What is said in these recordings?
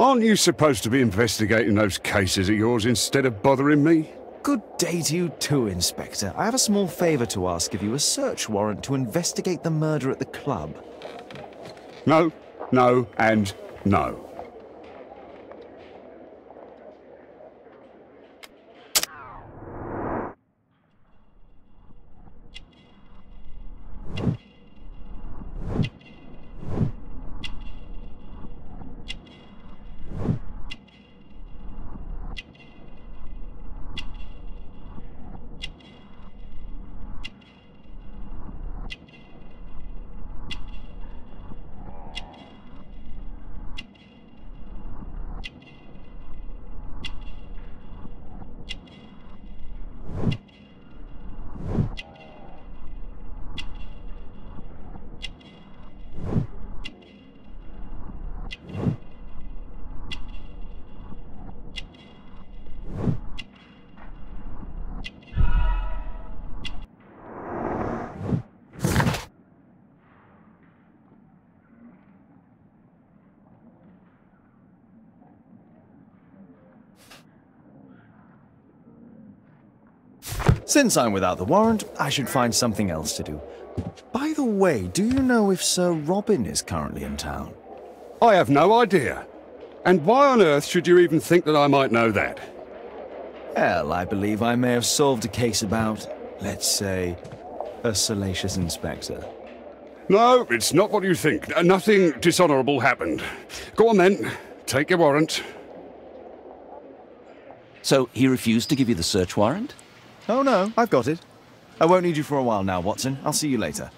Aren't you supposed to be investigating those cases of yours instead of bothering me? Good day to you too, Inspector. I have a small favor to ask of you, a search warrant to investigate the murder at the club. No, no, and no. Since I'm without the warrant, I should find something else to do. By the way, do you know if Sir Robin is currently in town? I have no idea. And why on earth should you even think that I might know that? Well, I believe I may have solved a case about, let's say, a salacious inspector. No, it's not what you think. Nothing dishonourable happened. Go on then, take your warrant. So he refused to give you the search warrant? Oh no, I've got it. I won't need you for a while now, Watson. I'll see you later.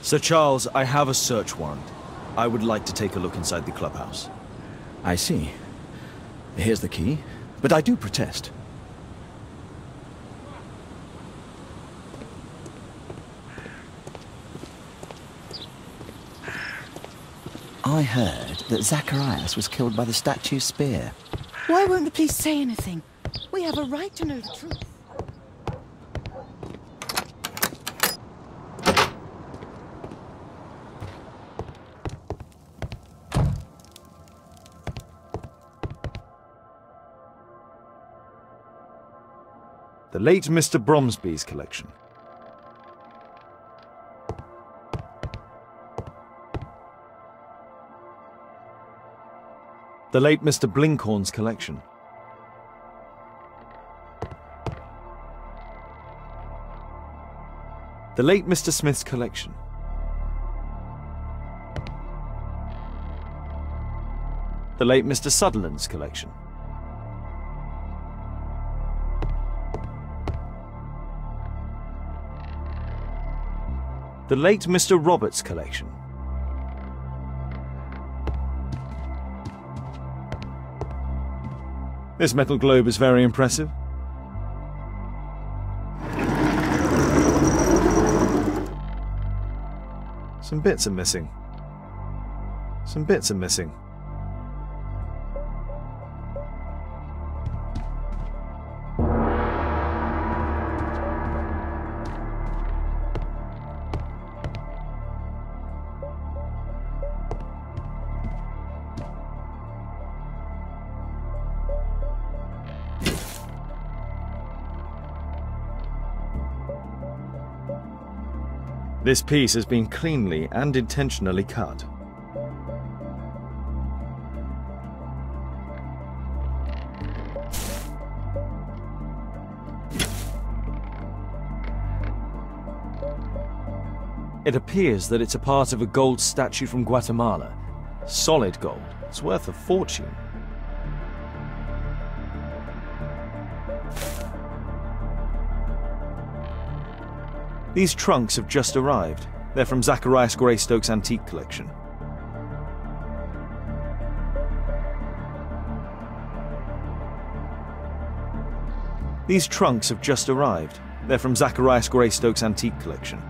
Sir Charles, I have a search warrant. I would like to take a look inside the clubhouse. I see. Here's the key, but I do protest. I heard that Zacharias was killed by the statue's spear. Why won't the police say anything? We have a right to know the truth. The late Mr. Bromsby's collection. The late Mr. Blinkhorn's collection. The late Mr. Smith's collection. The late Mr. Sutherland's collection. The late Mr. Roberts' collection. This metal globe is very impressive. Some bits are missing. Some bits are missing. This piece has been cleanly and intentionally cut. It appears that it's a part of a gold statue from Guatemala. Solid gold. It's worth a fortune. These trunks have just arrived. They're from Zacharias Greystoke's antique collection. These trunks have just arrived. They're from Zacharias Greystoke's antique collection.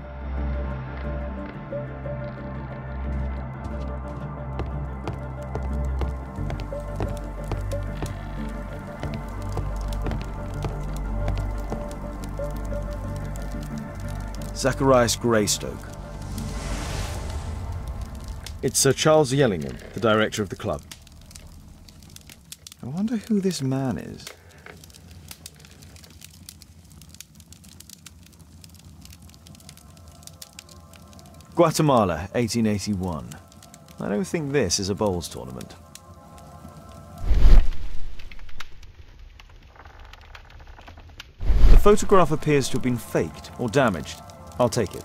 Zacharias Greystoke. It's Sir Charles Yellingham, the director of the club. I wonder who this man is. Guatemala, 1881. I don't think this is a bowls tournament. The photograph appears to have been faked or damaged. I'll take it.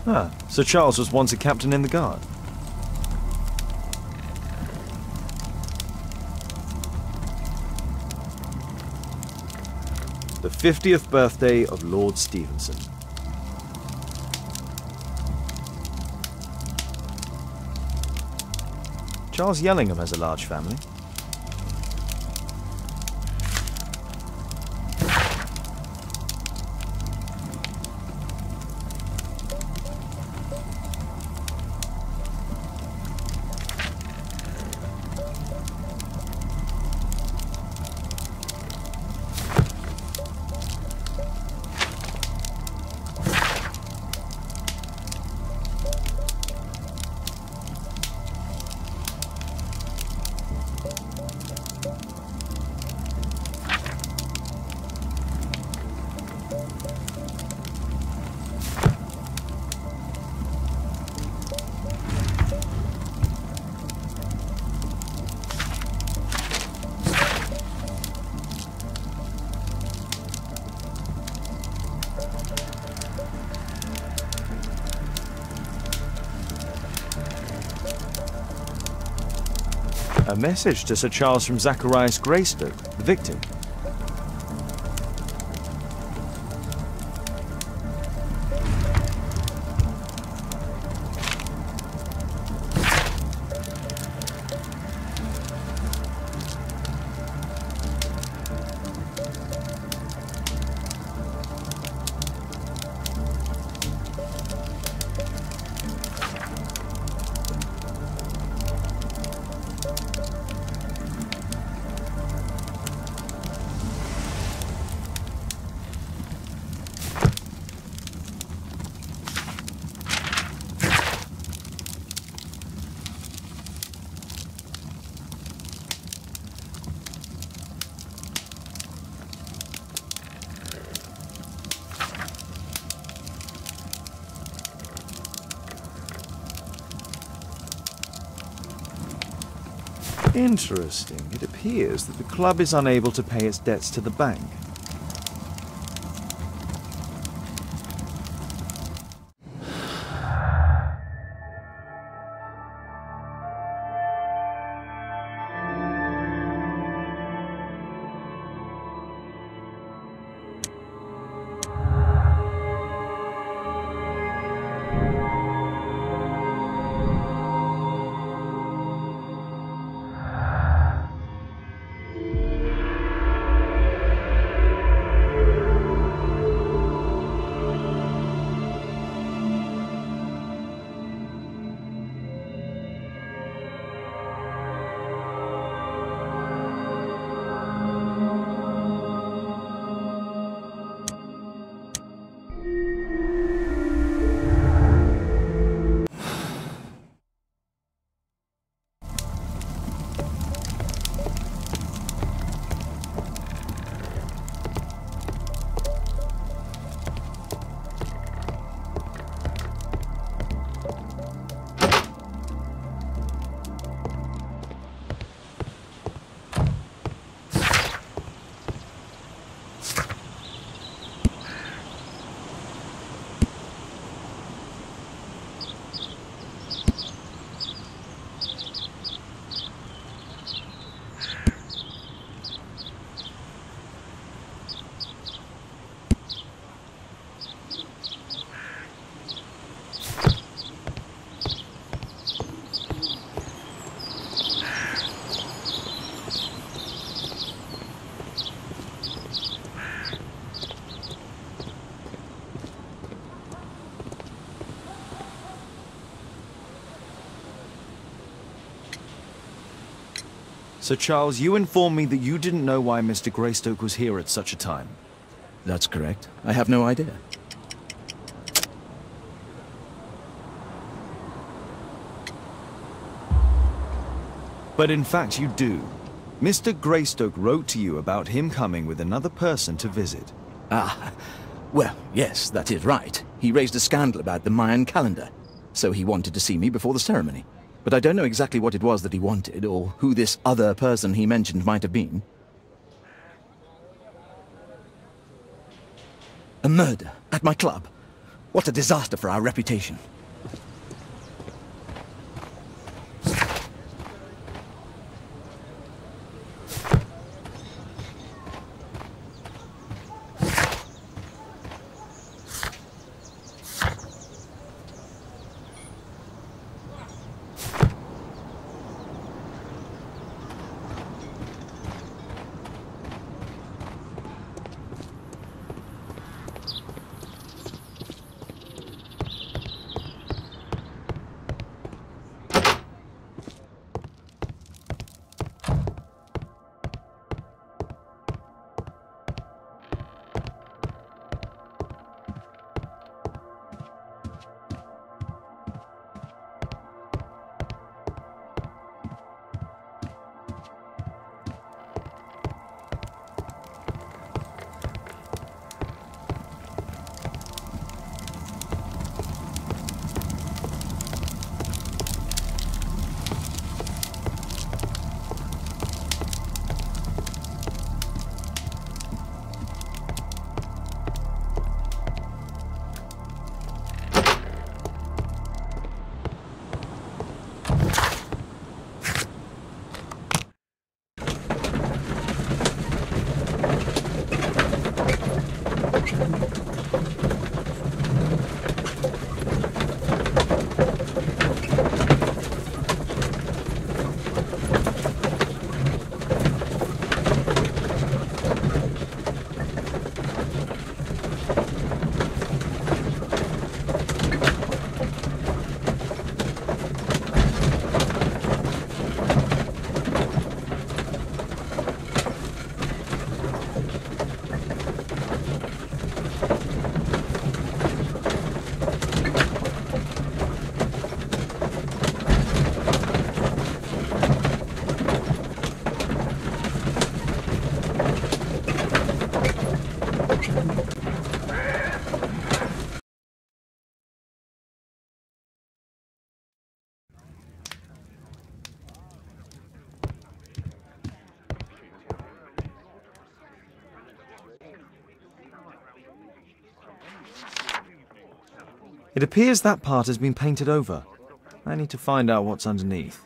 Ah, Sir Charles was once a captain in the guard. The 50th birthday of Lord Stevenson. Charles Yellingham has a large family. A message to Sir Charles from Zacharias Greystoke, the victim. Interesting. It appears that the club is unable to pay its debts to the bank. Sir Charles, you informed me that you didn't know why Mr. Greystoke was here at such a time. That's correct. I have no idea. But in fact you do. Mr. Greystoke wrote to you about him coming with another person to visit. Ah, well, yes, that is right. He raised a scandal about the Mayan calendar, so he wanted to see me before the ceremony. But I don't know exactly what it was that he wanted, or who this other person he mentioned might have been. A murder at my club. What a disaster for our reputation. It appears that part has been painted over. I need to find out what's underneath.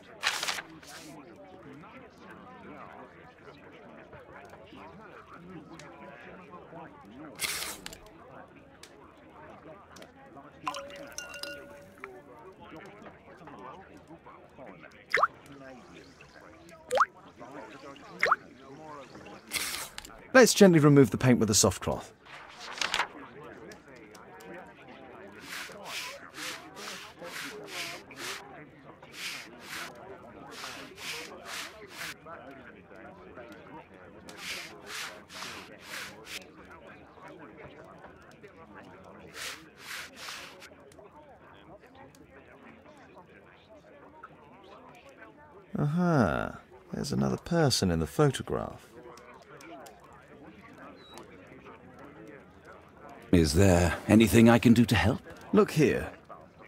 Let's gently remove the paint with a soft cloth. Aha, there's another person in the photograph. Is there anything I can do to help? Look here.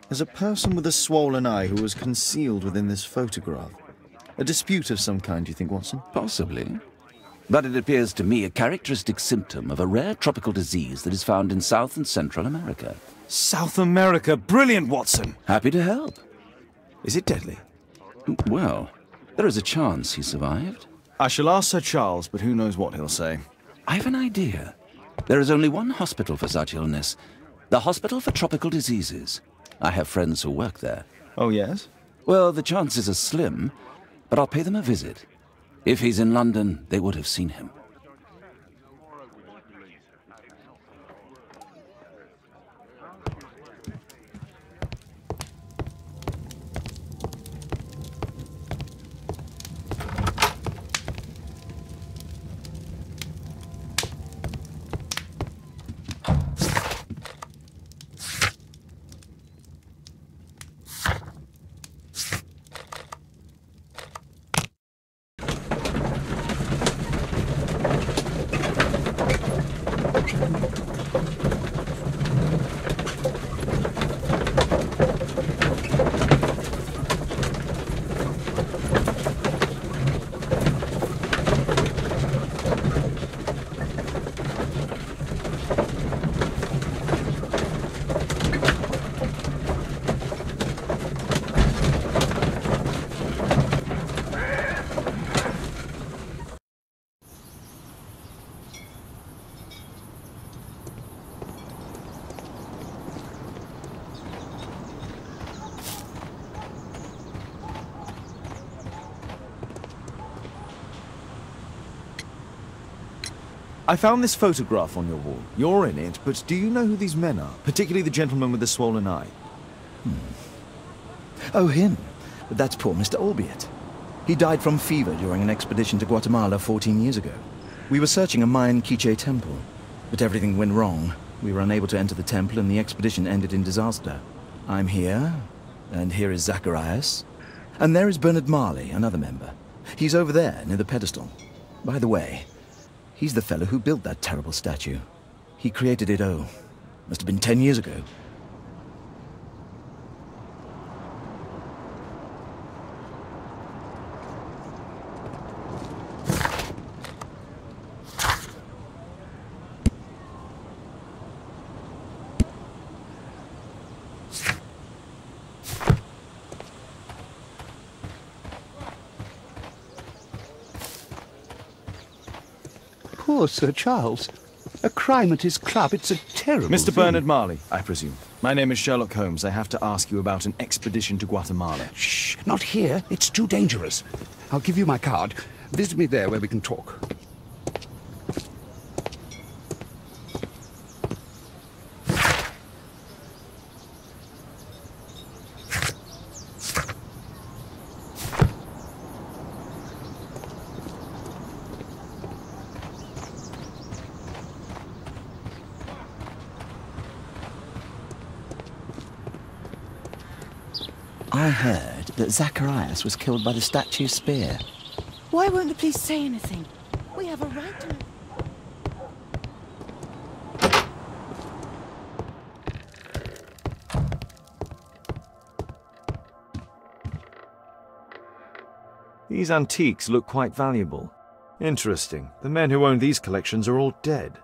There's a person with a swollen eye who was concealed within this photograph. A dispute of some kind, do you think, Watson? Possibly. But it appears to me a characteristic symptom of a rare tropical disease that is found in South and Central America. South America! Brilliant, Watson! Happy to help. Is it deadly? Well, there is a chance he survived. I shall ask Sir Charles, but who knows what he'll say. I have an idea. There is only one hospital for such illness. The Hospital for Tropical Diseases. I have friends who work there. Oh, yes? Well, the chances are slim, but I'll pay them a visit. If he's in London, they would have seen him. I found this photograph on your wall. You're in it, but do you know who these men are? Particularly the gentleman with the swollen eye. Oh, him. But that's poor Mr. Albiot. He died from fever during an expedition to Guatemala 14 years ago. We were searching a Mayan Quiche temple, but everything went wrong. We were unable to enter the temple and the expedition ended in disaster. I'm here, and here is Zacharias. And there is Bernard Marley, another member. He's over there, near the pedestal. By the way, he's the fellow who built that terrible statue. He created it, must have been 10 years ago. Poor Sir Charles. A crime at his club, it's a terrible Mr. thing. Bernard Marley, I presume. My name is Sherlock Holmes. I have to ask you about an expedition to Guatemala. Shh, not here. It's too dangerous. I'll give you my card. Visit me there where we can talk. I heard that Zacharias was killed by the statue's spear. Why won't the police say anything? We have a right to know. These antiques look quite valuable. Interesting. The men who own these collections are all dead.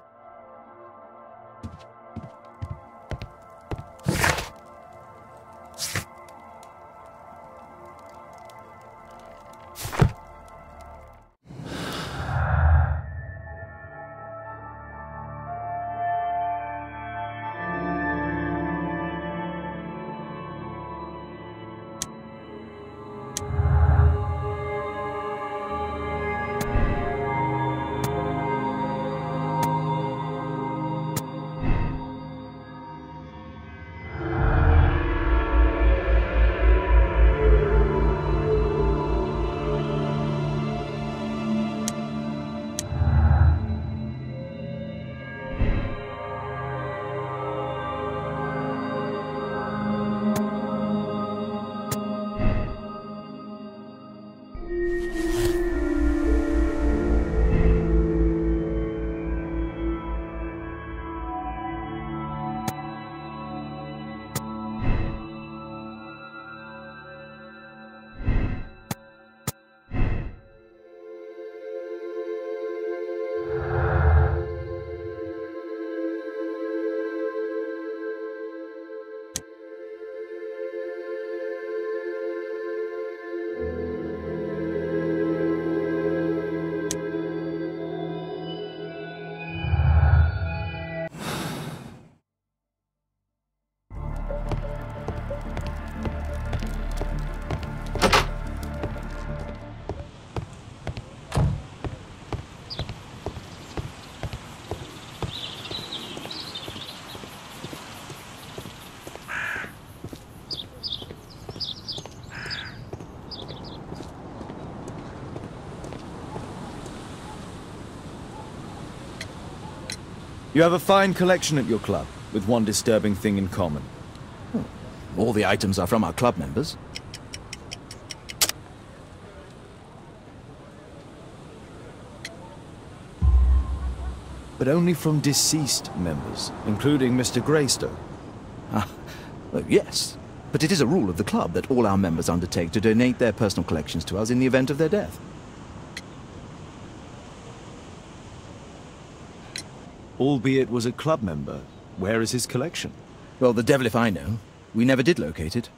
You have a fine collection at your club, with one disturbing thing in common. All the items are from our club members. But only from deceased members, including Mr. Greystoke. Yes, but it is a rule of the club that all our members undertake to donate their personal collections to us in the event of their death. Albeit was a club member, where is his collection? Well, the devil if I know. We never did locate it.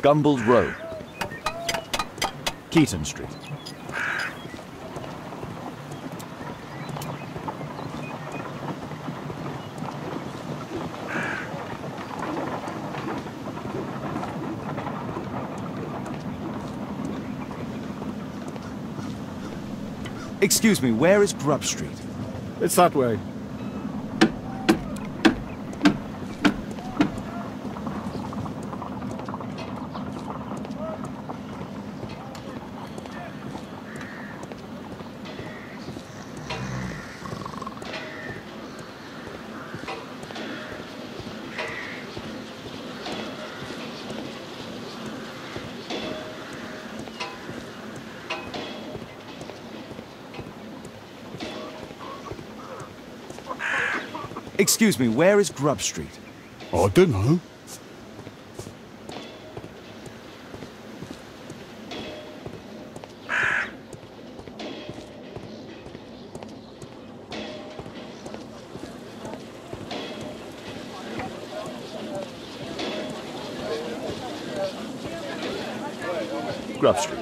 Gumballs Road. Keaton Street. Excuse me, where is Grub Street? It's that way. Excuse me, where is Grub Street? I don't know. Grub Street.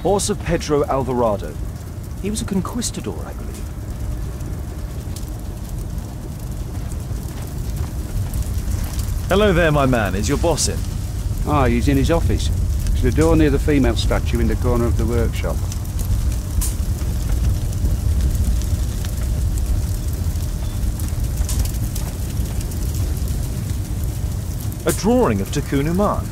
Horse of Pedro Alvarado. He was a conquistador, I believe. Hello there, my man. Is your boss in? Ah, he's in his office. It's the door near the female statue in the corner of the workshop. A drawing of Takunu Man.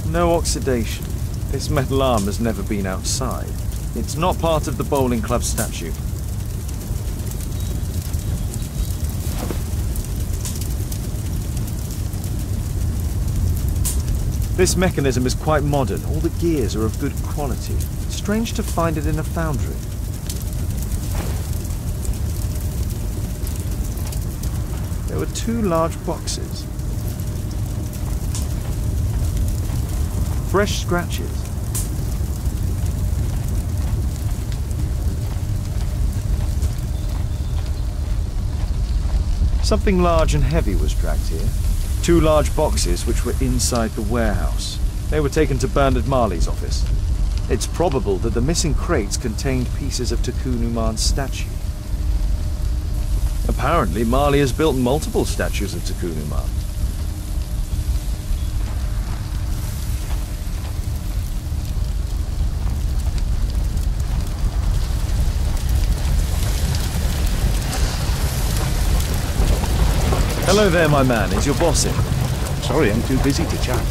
No oxidation. This metal arm has never been outside. It's not part of the bowling club statue. This mechanism is quite modern. All the gears are of good quality. Strange to find it in a foundry. There were 2 large boxes. Fresh scratches. Something large and heavy was dragged here. 2 large boxes which were inside the warehouse. They were taken to Bernard Marley's office. It's probable that the missing crates contained pieces of Tikkun Uman's statue. Apparently, Marley has built multiple statues of Tikkun Uman. Hello there, my man. Is your boss in? Sorry, I'm too busy to chat.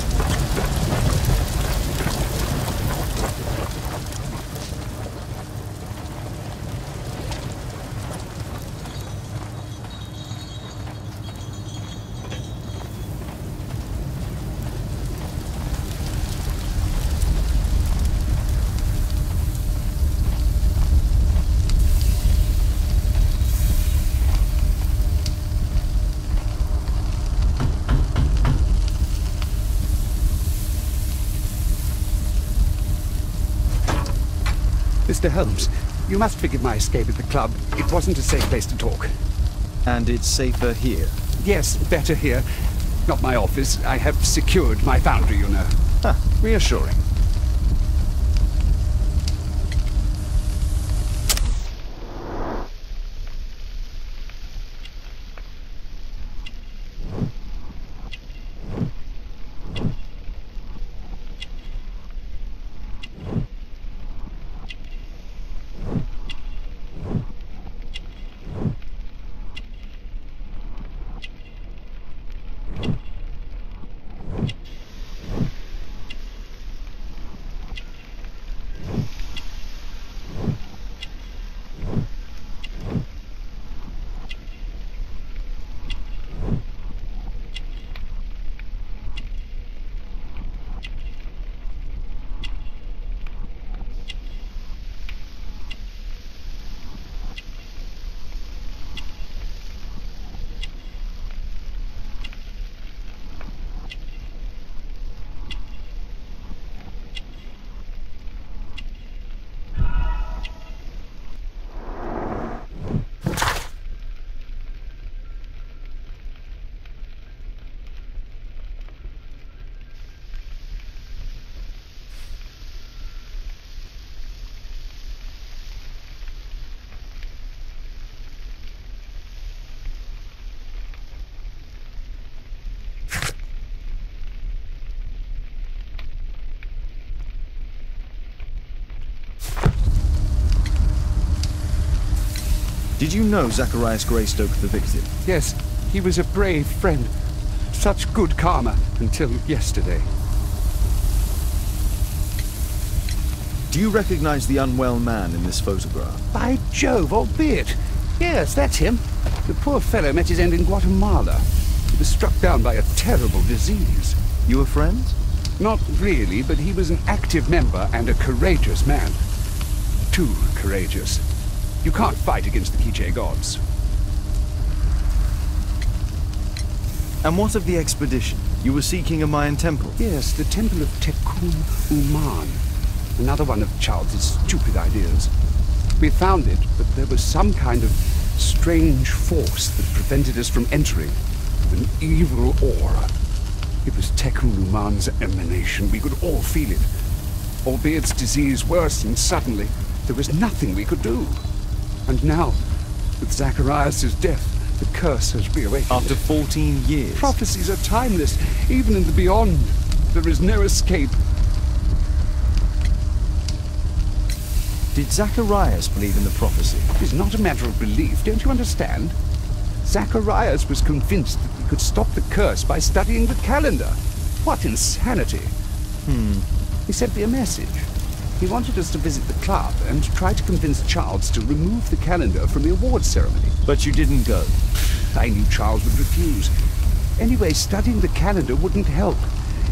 Mr. Holmes, you must forgive my escape at the club. It wasn't a safe place to talk. And it's safer here. Yes, better here. Not my office. I have secured my foundry, you know. Huh, reassuring. Did you know Zacharias Greystoke, the victim? Yes, he was a brave friend. Such good karma until yesterday. Do you recognize the unwell man in this photograph? By Jove, albeit. Yes, that's him. The poor fellow met his end in Guatemala. He was struck down by a terrible disease. You were friends? Not really, but he was an active member and a courageous man. Too courageous. You can't fight against the Quiche gods. And what of the expedition? You were seeking a Mayan temple? Yes, the temple of Tikkun Uman. Another one of Charles's stupid ideas. We found it, but there was some kind of strange force that prevented us from entering. An evil aura. It was Tikkun Uman's emanation. We could all feel it. Albeit its disease worsened suddenly, there was nothing we could do. And now, with Zacharias' death, the curse has reawakened. After 14 years? Prophecies are timeless. Even in the beyond, there is no escape. Did Zacharias believe in the prophecy? It is not a matter of belief, don't you understand? Zacharias was convinced that we could stop the curse by studying the calendar. What insanity! He sent me a message. He wanted us to visit the club and try to convince Charles to remove the calendar from the awards ceremony. But you didn't go. I knew Charles would refuse. Anyway, studying the calendar wouldn't help.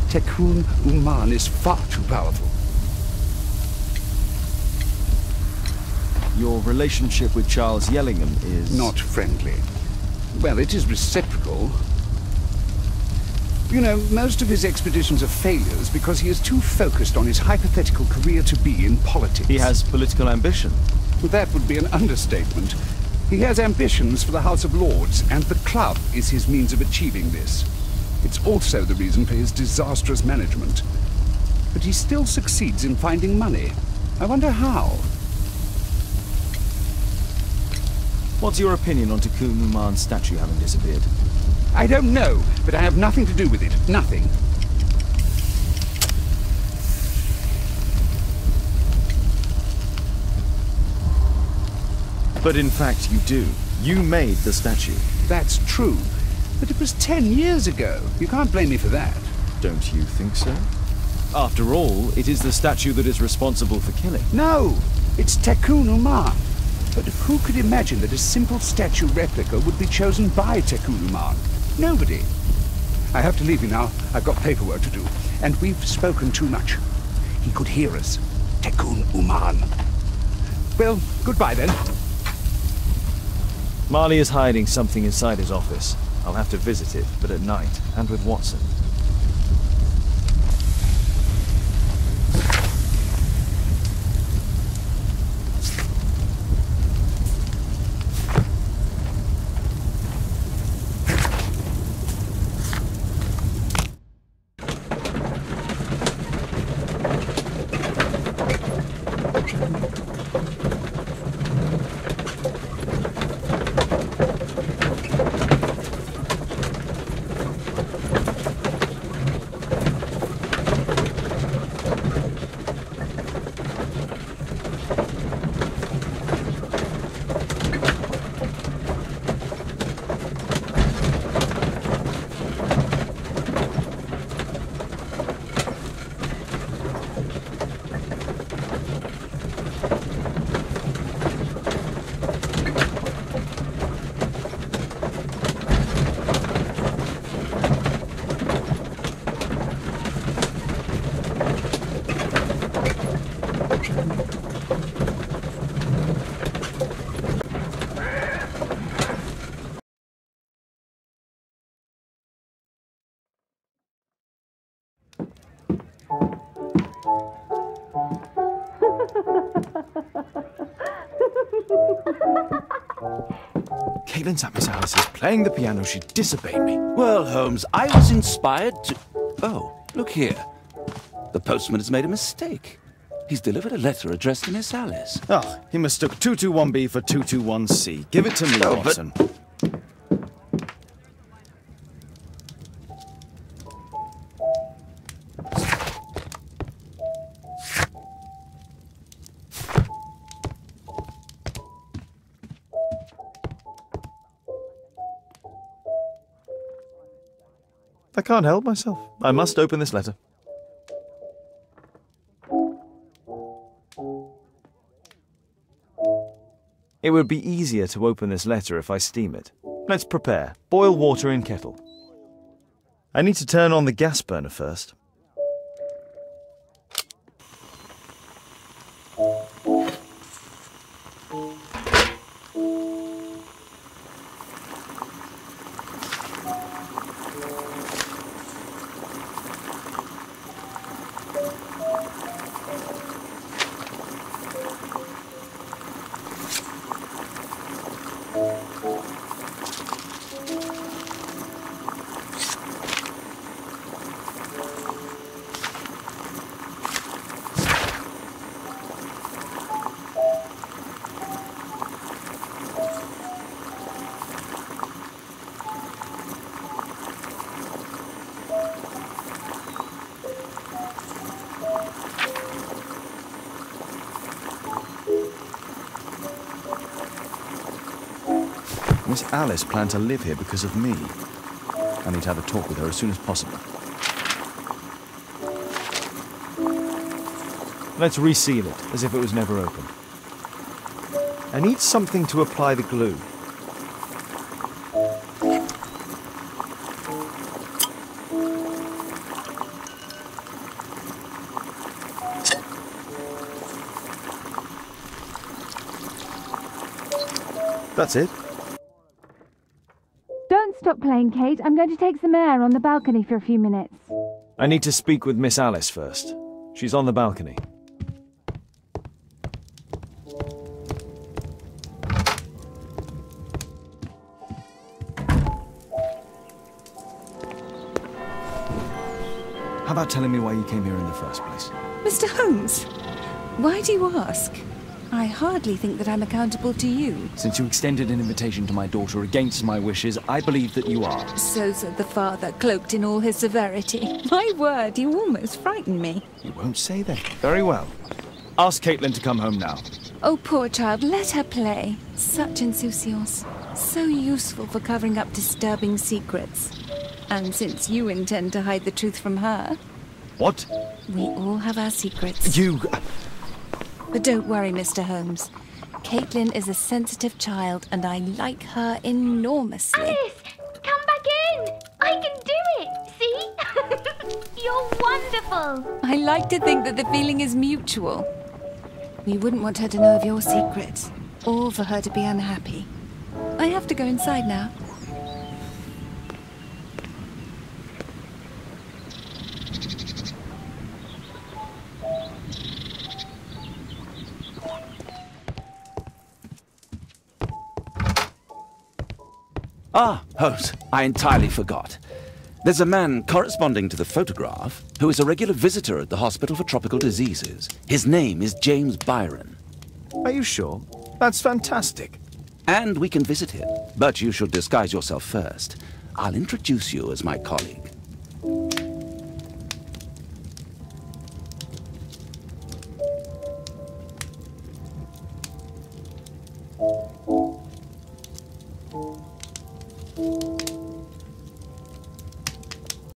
Tikkun Uman is far too powerful. Your relationship with Charles Yellingham is... Not friendly. Well, it is reciprocal. You know, most of his expeditions are failures because he is too focused on his hypothetical career to be in politics. He has political ambition. That would be an understatement. He has ambitions for the House of Lords and the club is his means of achieving this. It's also the reason for his disastrous management. But he still succeeds in finding money. I wonder how. What's your opinion on Tikkun Uman's statue having disappeared? I don't know, but I have nothing to do with it. Nothing. But in fact you do. You made the statue. That's true. But it was 10 years ago. You can't blame me for that. Don't you think so? After all, it is the statue that is responsible for killing. No, it's Tikkun Uman. But who could imagine that a simple statue replica would be chosen by Tikkun Uman? Nobody. I have to leave you now. I've got paperwork to do. And we've spoken too much. He could hear us. Tikkun Uman. Well, goodbye then. Marley is hiding something inside his office. I'll have to visit it, but at night, and with Watson. Caitlin's at Miss Alice's playing the piano. She disobeyed me. Well, Holmes, I was inspired to... Oh, look here. The postman has made a mistake. He's delivered a letter addressed to Miss Alice. Oh, he mistook 221B for 221C. Give it to me, Oh, but- Watson. I can't help myself. I must open this letter. It would be easier to open this letter if I steam it. Let's prepare. Boil water in kettle. I need to turn on the gas burner first. Miss Alice planned to live here because of me. I need to have a talk with her as soon as possible. Let's reseal it, as if it was never opened. I need something to apply the glue. That's it. Don't stop playing, Kate. I'm going to take some air on the balcony for a few minutes. I need to speak with Miss Alice first. She's on the balcony. How about telling me why you came here in the first place? Mr. Holmes, why do you ask? I hardly think that I'm accountable to you. Since you extended an invitation to my daughter against my wishes, I believe that you are. So said the father, cloaked in all his severity. My word, you almost frightened me. You won't say that. Very well. Ask Caitlin to come home now. Oh, poor child, let her play. Such insouciance. So useful for covering up disturbing secrets. And since you intend to hide the truth from her... What? We all have our secrets. You... But don't worry, Mr. Holmes. Caitlin is a sensitive child, and I like her enormously. Alice, come back in! I can do it, see? You're wonderful! I like to think that the feeling is mutual. We wouldn't want her to know of your secrets, or for her to be unhappy. I have to go inside now. Ah, Holmes, I entirely forgot. There's a man corresponding to the photograph who is a regular visitor at the Hospital for Tropical Diseases. His name is James Byron. Are you sure? That's fantastic. And we can visit him, but you should disguise yourself first. I'll introduce you as my colleague.